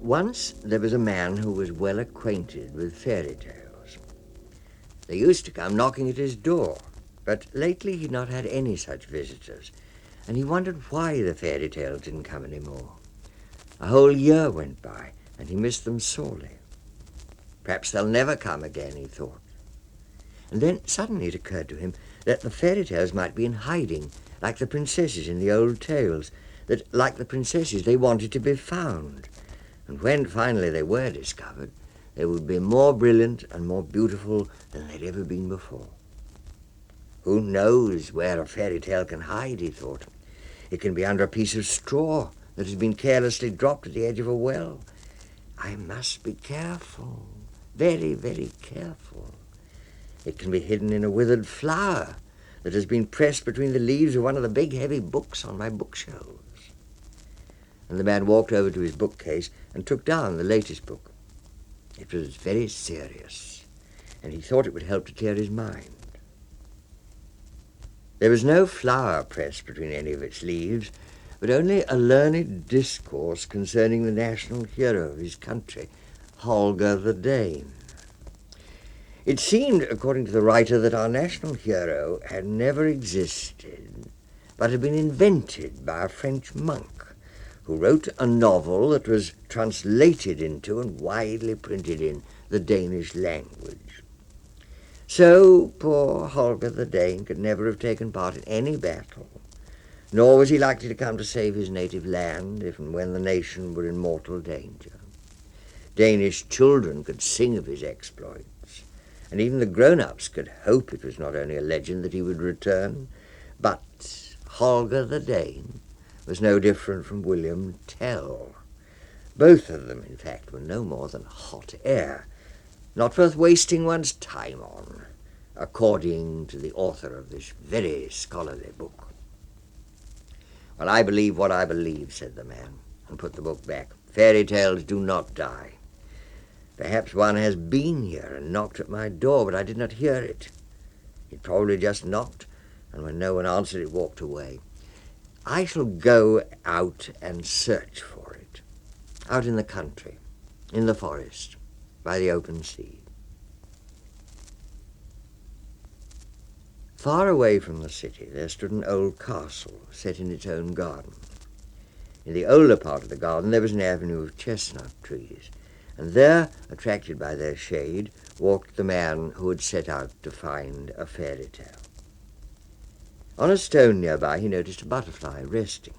Once there was a man who was well acquainted with fairy tales. They used to come knocking at his door, but lately he'd not had any such visitors, and he wondered why the fairy tales didn't come any more. A whole year went by, and he missed them sorely. Perhaps they'll never come again, he thought. And then suddenly it occurred to him that the fairy tales might be in hiding, like the princesses in the old tales, that, like the princesses, they wanted to be found. And when finally they were discovered, they would be more brilliant and more beautiful than they'd ever been before. Who knows where a fairy tale can hide, he thought. It can be under a piece of straw that has been carelessly dropped at the edge of a well. I must be careful, very, very careful. It can be hidden in a withered flower that has been pressed between the leaves of one of the big heavy books on my bookshelves. And the man walked over to his bookcase and took down the latest book. It was very serious, and he thought it would help to clear his mind. There was no flower pressed between any of its leaves, but only a learned discourse concerning the national hero of his country, Haugaard the Dane. It seemed, according to the writer, that our national hero had never existed, but had been invented by a French monk, who wrote a novel that was translated into and widely printed in the Danish language. So poor Haugaard the Dane could never have taken part in any battle, nor was he likely to come to save his native land if and when the nation were in mortal danger. Danish children could sing of his exploits, and even the grown-ups could hope it was not only a legend that he would return, but Haugaard the Dane was no different from William Tell. Both of them, in fact, were no more than hot air, not worth wasting one's time on, according to the author of this very scholarly book. Well, I believe what I believe, said the man, and put the book back. Fairy tales do not die. Perhaps one has been here and knocked at my door, but I did not hear it. It probably just knocked, and when no one answered, it walked away. I shall go out and search for it, out in the country, in the forest, by the open sea. Far away from the city there stood an old castle set in its own garden. In the older part of the garden there was an avenue of chestnut trees, and there, attracted by their shade, walked the man who had set out to find a fairy tale. On a stone nearby he noticed a butterfly resting.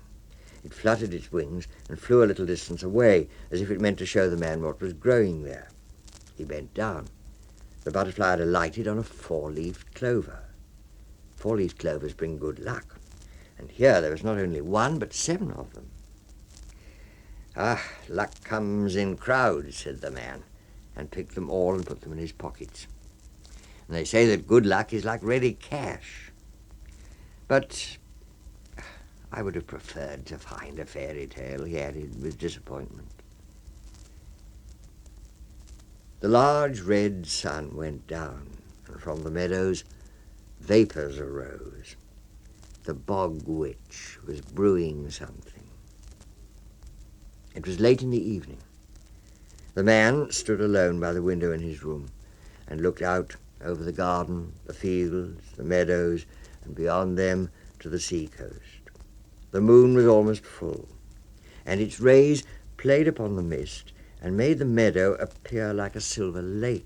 It fluttered its wings and flew a little distance away, as if it meant to show the man what was growing there. He bent down. The butterfly had alighted on a four-leaved clover. Four-leaved clovers bring good luck, and here there was not only one, but 7 of them. Ah, luck comes in crowds, said the man, and picked them all and put them in his pockets. And they say that good luck is like ready cash. But I would have preferred to find a fairy tale, he added with disappointment. The large red sun went down, and from the meadows vapours arose. The bog witch was brewing something. It was late in the evening. The man stood alone by the window in his room and looked out over the garden, the fields, the meadows, and beyond them to the sea-coast. The moon was almost full, and its rays played upon the mist and made the meadow appear like a silver lake,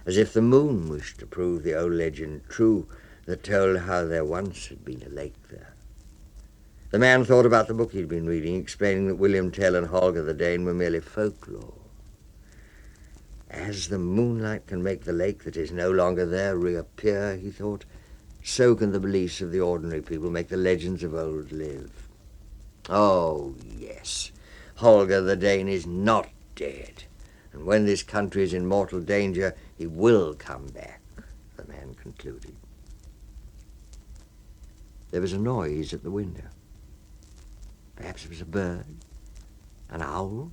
as if the moon wished to prove the old legend true that told how there once had been a lake there. The man thought about the book he'd been reading, explaining that William Tell and Haugaard the Dane were merely folklore. As the moonlight can make the lake that is no longer there reappear, he thought, so can the beliefs of the ordinary people make the legends of old live. Oh, yes, Haugaard the Dane is not dead, and when this country is in mortal danger, he will come back, the man concluded. There was a noise at the window. Perhaps it was a bird, an owl,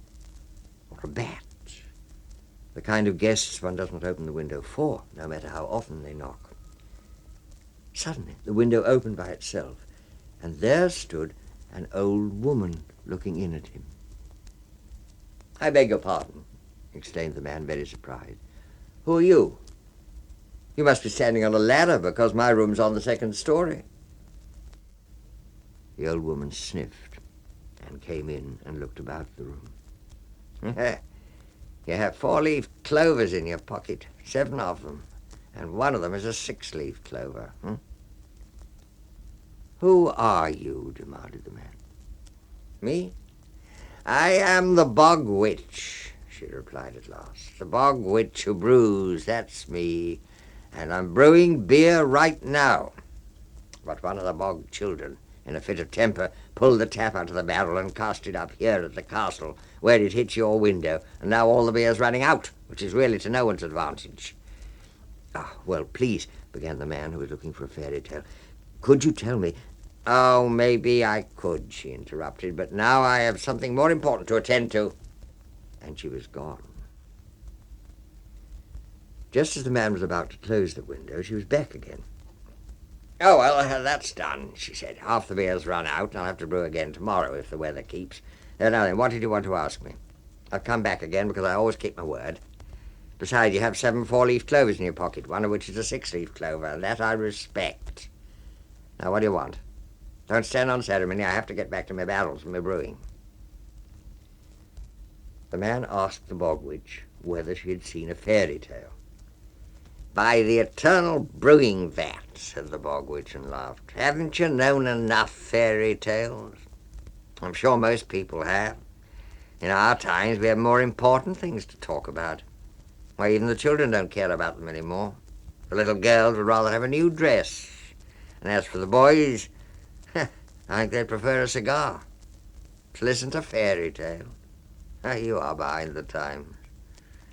or a bat. The kind of guests one doesn't open the window for, no matter how often they knock. Suddenly, the window opened by itself, and there stood an old woman looking in at him. "I beg your pardon," exclaimed the man, very surprised. "Who are you? You must be standing on a ladder because my room's on the second story." The old woman sniffed and came in and looked about the room. "You have 4-leaf clovers in your pocket, 7 of them, and one of them is a 6-leaf clover. Who are you?" demanded the man. "Me? I am the bog witch," she replied at last. "The bog witch who brews, that's me, and I'm brewing beer right now." But one of the bog children, in a fit of temper, pulled the tap out of the barrel and cast it up here at the castle, where it hit your window, and now all the beer's running out, which is really to no one's advantage. "Well, please," began the man, who was looking for a fairy tale. "Could you tell me—" "Oh, maybe I could," she interrupted, "but now I have something more important to attend to." And she was gone. Just as the man was about to close the window, she was back again. "Oh, well, that's done," she said. "Half the beer's run out, and I'll have to brew again tomorrow if the weather keeps. Now then, what did you want to ask me? I'll come back again because I always keep my word. Besides, you have 7 4-leaf clovers in your pocket, one of which is a 6-leaf clover, and that I respect. Now, what do you want? Don't stand on ceremony. I have to get back to my barrels and my brewing." The man asked the bog witch whether she had seen a fairy tale. "By the eternal brewing vat," said the bog witch, and laughed. "Haven't you known enough fairy tales? I'm sure most people have. In our times, we have more important things to talk about. Why, even the children don't care about them anymore. The little girls would rather have a new dress. And as for the boys, I think they'd prefer a cigar to listen to fairy tales. You are behind the times.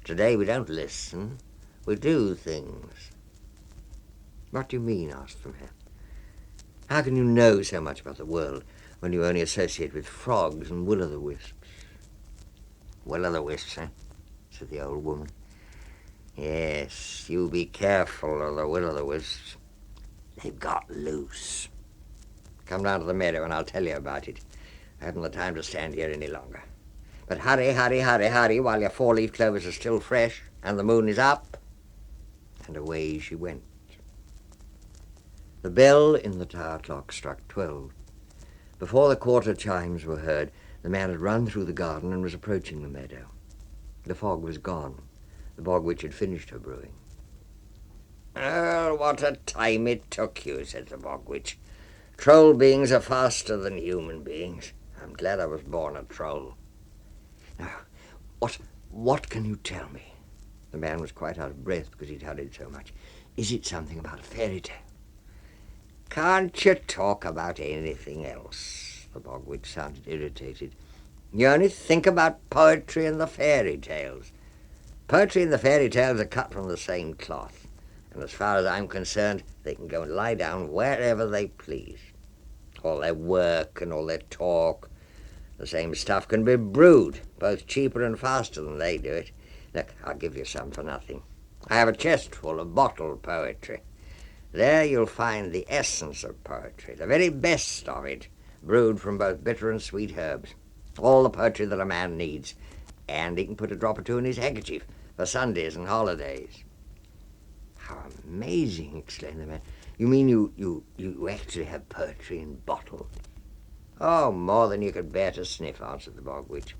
Today we don't listen. We do things." "What do you mean?" asked the man. "How can you know so much about the world when you only associate with frogs and will-o'-the-wisps?" "Will-o'-the-wisps, eh?" said the old woman. "Yes, you be careful of the will-o'-the-wisps. They've got loose. Come down to the meadow and I'll tell you about it. I haven't the time to stand here any longer. But hurry, hurry, hurry, hurry, while your 4-leaf clovers are still fresh and the moon is up." And away she went. The bell in the tower clock struck 12. Before the quarter chimes were heard, the man had run through the garden and was approaching the meadow. The fog was gone. The bog witch had finished her brewing. "Oh, what a time it took you," said the bog witch. "Troll beings are faster than human beings. I'm glad I was born a troll." "Now, what can you tell me?" The man was quite out of breath because he'd hurried so much. "Is it something about a fairy tale?" "Can't you talk about anything else?" The bog witch sounded irritated. "You only think about poetry and the fairy tales. Poetry and the fairy tales are cut from the same cloth, and as far as I'm concerned, they can go and lie down wherever they please. All their work and all their talk, the same stuff can be brewed, both cheaper and faster than they do it. Look, I'll give you some for nothing. I have a chest full of bottled poetry. There you'll find the essence of poetry, the very best of it, brewed from both bitter and sweet herbs. All the poetry that a man needs, and he can put a drop or two in his handkerchief for Sundays and holidays." "How amazing!" exclaimed the man. "You mean you actually have poetry in bottles?" "Oh, more than you could bear to sniff," answered the bog witch.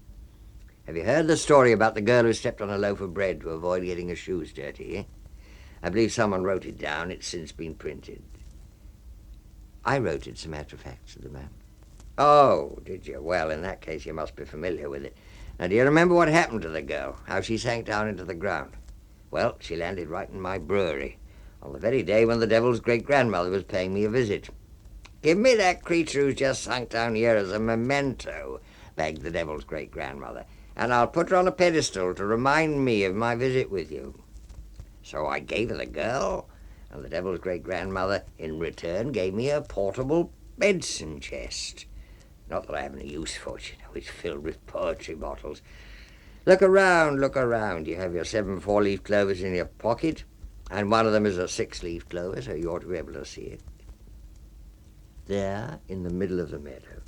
"Have you heard the story about the girl who stepped on a loaf of bread to avoid getting her shoes dirty, eh? I believe someone wrote it down. It's since been printed." "I wrote it, as a matter of fact," said the man. "Oh, did you? Well, in that case you must be familiar with it. Now, do you remember what happened to the girl, how she sank down into the ground? Well, she landed right in my brewery, on the very day when the devil's great-grandmother was paying me a visit. 'Give me that creature who's just sunk down here as a memento,' begged the devil's great-grandmother, 'and I'll put her on a pedestal to remind me of my visit with you.' So I gave her the girl, And the devil's great-grandmother, in return, gave me a portable medicine chest. Not that I have any use for it, it's filled with poetry bottles. Look around, look around. You have your 7 4-leaf clovers in your pocket, and one of them is a 6-leaf clover, so you ought to be able to see it. There, in the middle of the meadow,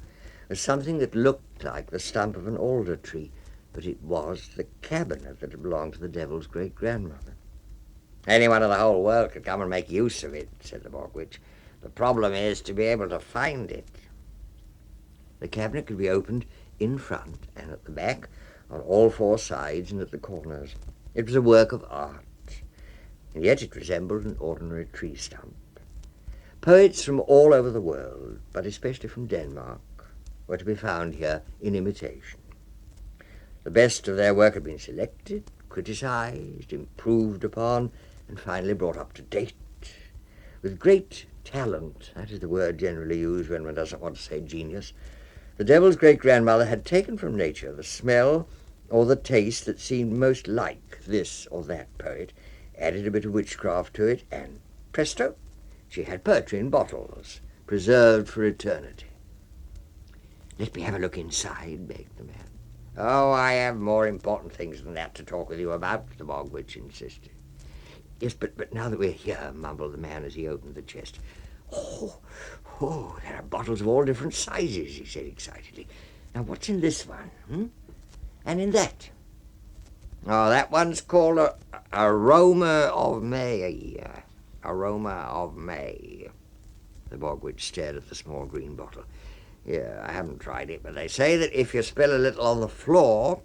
was something that looked like the stump of an alder tree, but it was the cabinet that had belonged to the devil's great-grandmother. Anyone in the whole world could come and make use of it, said the Bog Witch. The problem is to be able to find it. The cabinet could be opened in front and at the back, on all 4 sides and at the corners. It was a work of art, and yet it resembled an ordinary tree stump. Poets from all over the world, but especially from Denmark, were to be found here in imitation. The best of their work had been selected, criticized, improved upon, and finally brought up to date. With great talent, that is the word generally used when one doesn't want to say genius, the devil's great-grandmother had taken from nature the smell or the taste that seemed most like this or that poet, added a bit of witchcraft to it, and presto, she had poetry in bottles, preserved for eternity. Let me have a look inside, begged the man. Oh, I have more important things than that to talk with you about, the Bog Witch insisted. Yes, but now that we're here, mumbled the man as he opened the chest. Oh, there are bottles of all different sizes, he said excitedly. Now, what's in this one, And in that? Oh, that one's called Aroma of May. Aroma of May. The Bog Witch stared at the small green bottle. Yeah, I haven't tried it, but they say that if you spill a little on the floor,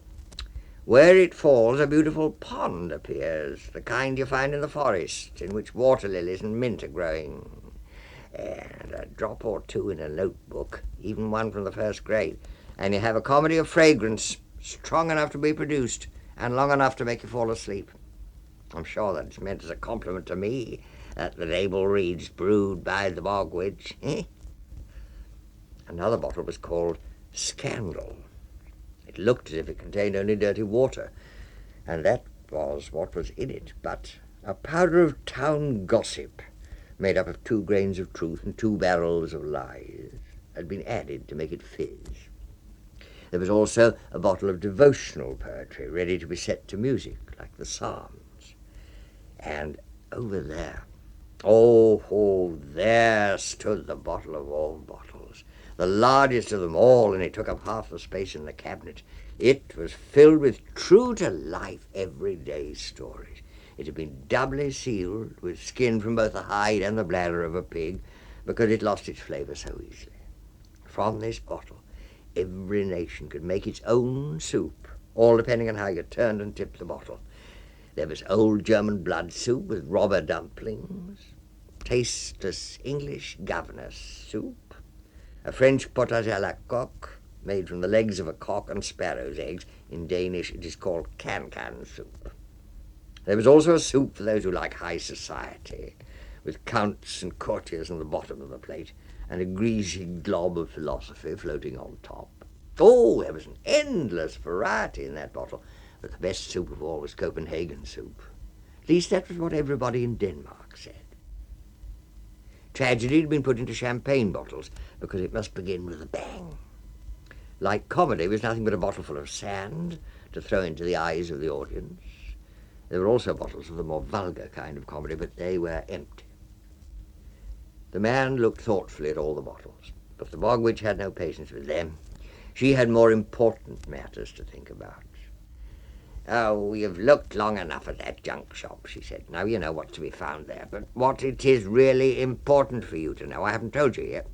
where it falls a beautiful pond appears, the kind you find in the forest, in which water lilies and mint are growing. And a drop or 2 in a notebook, even one from the 1st grade, and you have a comedy of fragrance, strong enough to be produced, and long enough to make you fall asleep. I'm sure that it's meant as a compliment to me, that the label reads, brewed by the Bog Witch. Another bottle was called Scandal. It looked as if it contained only dirty water, and that was what was in it, but a powder of town gossip, made up of 2 grains of truth and 2 barrels of lies, had been added to make it fizz. There was also a bottle of devotional poetry, ready to be set to music, like the Psalms. And over there, there stood the bottle of all bottles, the largest of them all, and it took up half the space in the cabinet. It was filled with true-to-life, everyday stories. It had been doubly sealed with skin from both the hide and the bladder of a pig, because it lost its flavour so easily. From this bottle, every nation could make its own soup, all depending on how you turned and tipped the bottle. There was old German blood soup with robber dumplings, tasteless English governess soup, a French potage à la coque, made from the legs of a cock and sparrow's eggs. In Danish it is called can-can soup. There was also a soup for those who like high society, with counts and courtiers on the bottom of the plate, and a greasy glob of philosophy floating on top. Oh, there was an endless variety in that bottle, but the best soup of all was Copenhagen soup. At least that was what everybody in Denmark said. Tragedy had been put into champagne bottles, because it must begin with a bang. Like comedy was nothing but a bottle full of sand to throw into the eyes of the audience. There were also bottles of the more vulgar kind of comedy, but they were empty. The man looked thoughtfully at all the bottles, but the Bog Witch had no patience with them. She had more important matters to think about. Oh, you've looked long enough at that junk shop, she said. Now you know what's to be found there, but what it is really important for you to know, I haven't told you yet.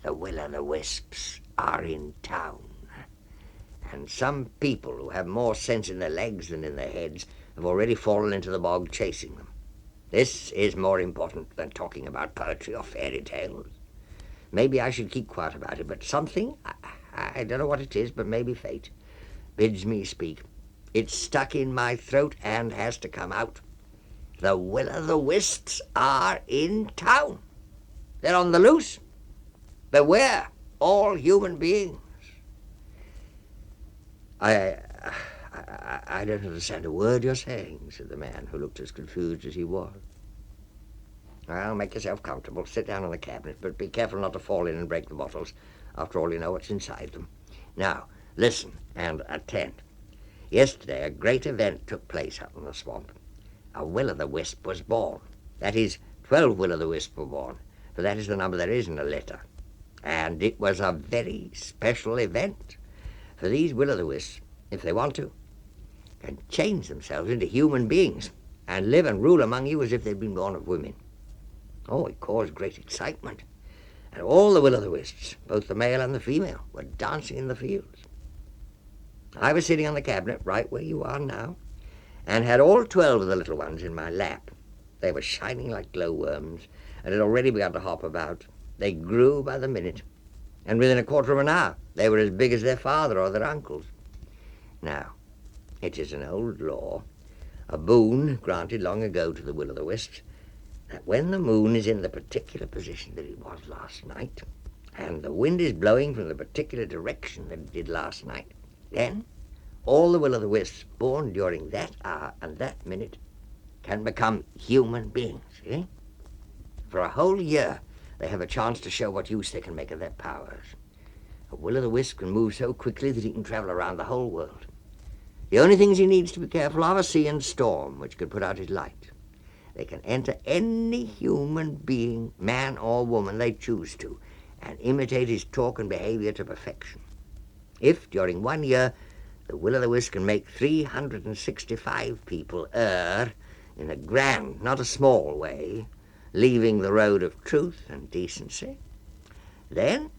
The will-o'-the-wisps are in town. And some people who have more sense in their legs than in their heads have already fallen into the bog chasing them. This is more important than talking about poetry or fairy tales. Maybe I should keep quiet about it, but something, I don't know what it is, but maybe fate, bids me speak. It's stuck in my throat and has to come out. The will-o'-the-wisps are in town. They're on the loose. Beware, all human beings. I don't understand a word you're saying, said the man, who looked as confused as he was. Well, make yourself comfortable. Sit down on the cabinet, but be careful not to fall in and break the bottles. After all, you know what's inside them. Now, listen and attend. Yesterday, a great event took place up in the swamp. A will-o'-the-wisp was born. That is, 12 will-o'-the-wisps were born, for that is the number there is in a litter. And it was a very special event, for these will-o'-the-wisps, if they want to, can change themselves into human beings and live and rule among you as if they'd been born of women. Oh, it caused great excitement. And all the will-o'-the-wisps, both the male and the female, were dancing in the fields. I was sitting on the cabinet right where you are now, and had all 12 of the little ones in my lap. They were shining like glowworms, and had already begun to hop about. They grew by the minute, and within a quarter of an hour they were as big as their father or their uncles. Now, it is an old law, a boon granted long ago to the will-o'-the-wisps, that when the moon is in the particular position that it was last night, and the wind is blowing from the particular direction that it did last night, then all the will-o'-the-wisps born during that hour and that minute can become human beings, see? For a whole year they have a chance to show what use they can make of their powers. A will-o'-the-wisp can move so quickly that he can travel around the whole world. The only things he needs to be careful of are sea and storm, which could put out his light. They can enter any human being, man or woman, they choose to, and imitate his talk and behavior to perfection. If, during 1 year, the will-o'-the-wisp can make 365 people err in a grand, not a small way, leaving the road of truth and decency, then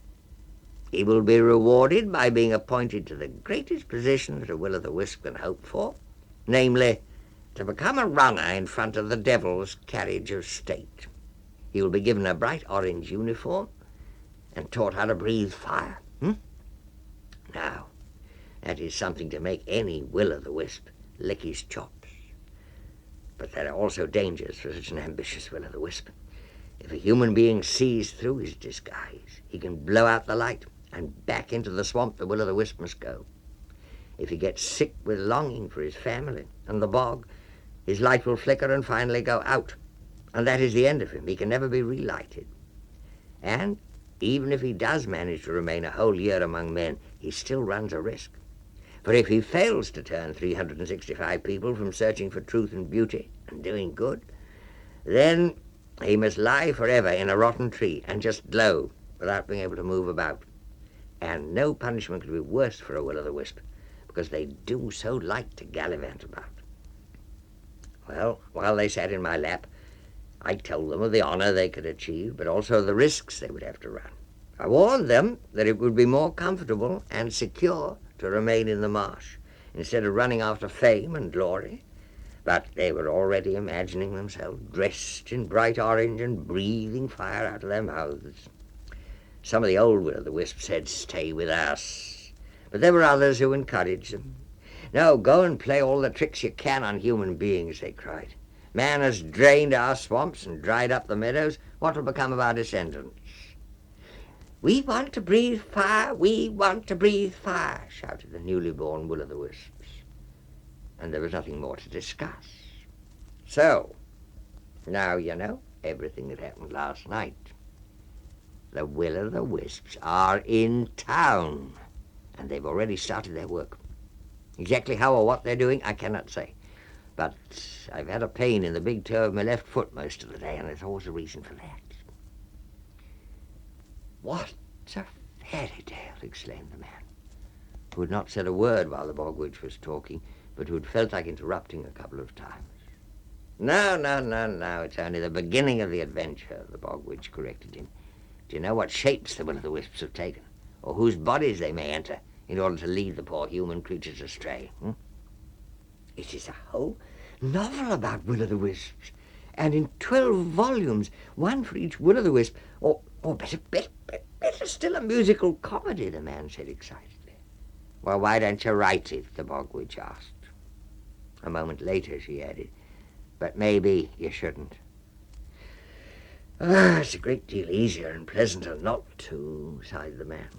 he will be rewarded by being appointed to the greatest position that a will-o'-the-wisp can hope for, namely, to become a runner in front of the devil's carriage of state. He will be given a bright orange uniform and taught how to breathe fire. Now, that is something to make any will-o'-the-wisp lick his chops. But there are also dangers for such an ambitious will-o'-the-wisp. If a human being sees through his disguise, he can blow out the light, and back into the swamp the will-o'-the-wisp must go. If he gets sick with longing for his family and the bog, his light will flicker and finally go out, and that is the end of him. He can never be relighted. And even if he does manage to remain a whole year among men, he still runs a risk. For if he fails to turn 365 people from searching for truth and beauty and doing good, then he must lie forever in a rotten tree and just glow without being able to move about. And no punishment could be worse for a will-o'-the-wisp, because they do so like to gallivant about. Well, while they sat in my lap, I told them of the honor they could achieve, but also the risks they would have to run. I warned them that it would be more comfortable and secure to remain in the marsh instead of running after fame and glory, but they were already imagining themselves dressed in bright orange and breathing fire out of their mouths. Some of the old will-o'-the-wisps said, "Stay with us," but there were others who encouraged them. "No, go and play all the tricks you can on human beings," they cried. "Man has drained our swamps and dried up the meadows. What will become of our descendants?" "We want to breathe fire, we want to breathe fire," shouted the newly born will-o'-the-wisps. And there was nothing more to discuss. So, now you know everything that happened last night. The will-o'-the-wisps are in town, and they've already started their work. Exactly how or what they're doing, I cannot say. But I've had a pain in the big toe of my left foot most of the day, and there's always a reason for that. "What a fairy tale!" exclaimed the man, who had not said a word while the bog witch was talking, but who had felt like interrupting a couple of times. No, it's only the beginning of the adventure," the bog witch corrected him. "Do you know what shapes the will-o'-the-wisps have taken, or whose bodies they may enter in order to lead the poor human creatures astray? It is a whole novel about will-o'-the-wisps, and in 12 volumes, one for each will-o'-the-wisp, or better still, a musical comedy," the man said excitedly. "Well, why don't you write it?" the bog witch asked. A moment later she added, "But maybe you shouldn't." It's a great deal easier and pleasanter not to," sighed the man.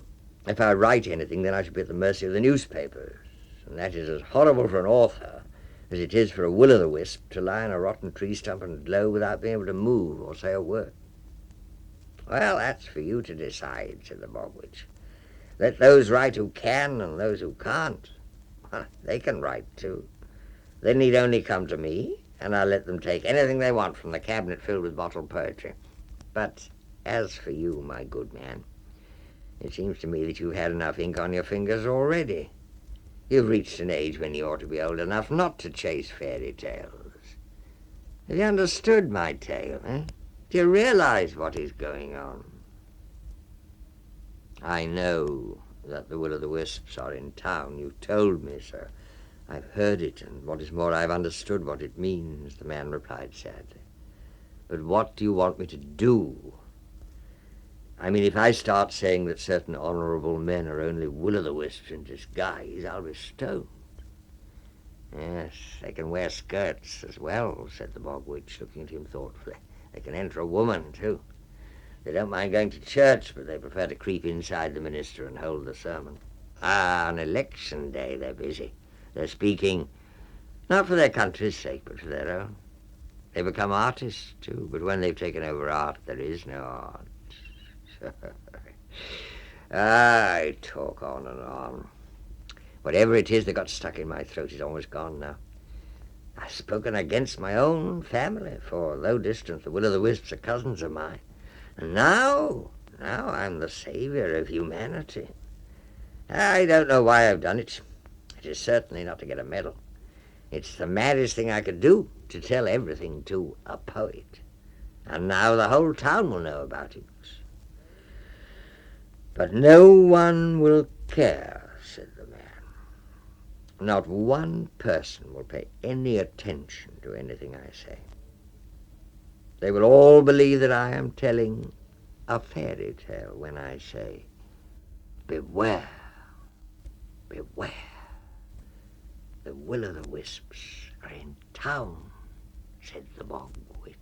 "If I write anything, then I should be at the mercy of the newspapers, and that is as horrible for an author as it is for a will-o'-the-wisp to lie on a rotten tree stump and glow without being able to move or say a word. Well, that's for you to decide, said the Bog Witch. Let those write who can, and those who can't, they can write too. They need only come to me, and I'll let them take anything they want from the cabinet filled with bottled poetry. But as for you, my good man, it seems to me that you've had enough ink on your fingers already. You've reached an age when you ought to be old enough not to chase fairy tales. Have you understood my tale, eh? Do you realize what is going on? I know that the will-o'-the-wisps are in town. You told me so. I've heard it, and what is more, I've understood what it means, the man replied sadly. But what do you want me to do? I mean, if I start saying that certain honourable men are only will-o'-the-wisps in disguise, I'll be stoned. Yes, they can wear skirts as well, said the Bog Witch, looking at him thoughtfully. They can enter a woman, too. They don't mind going to church, but they prefer to creep inside the minister and hold the sermon. On election day they're busy. They're speaking, not for their country's sake, but for their own. They become artists, too, but when they've taken over art, there is no art. I talk on and on. Whatever it is that got stuck in my throat is almost gone now. I've spoken against my own family, for though distant, the will-o'-the-wisps are cousins of mine. And now I'm the saviour of humanity. I don't know why I've done it. It is certainly not to get a medal. It's the maddest thing I could do, to tell everything to a poet. And now the whole town will know about it. But no one will care, said the man. Not one person will pay any attention to anything I say. They will all believe that I am telling a fairy tale when I say, beware, beware. The will-o'-the-wisps are in town, said the Bog Witch.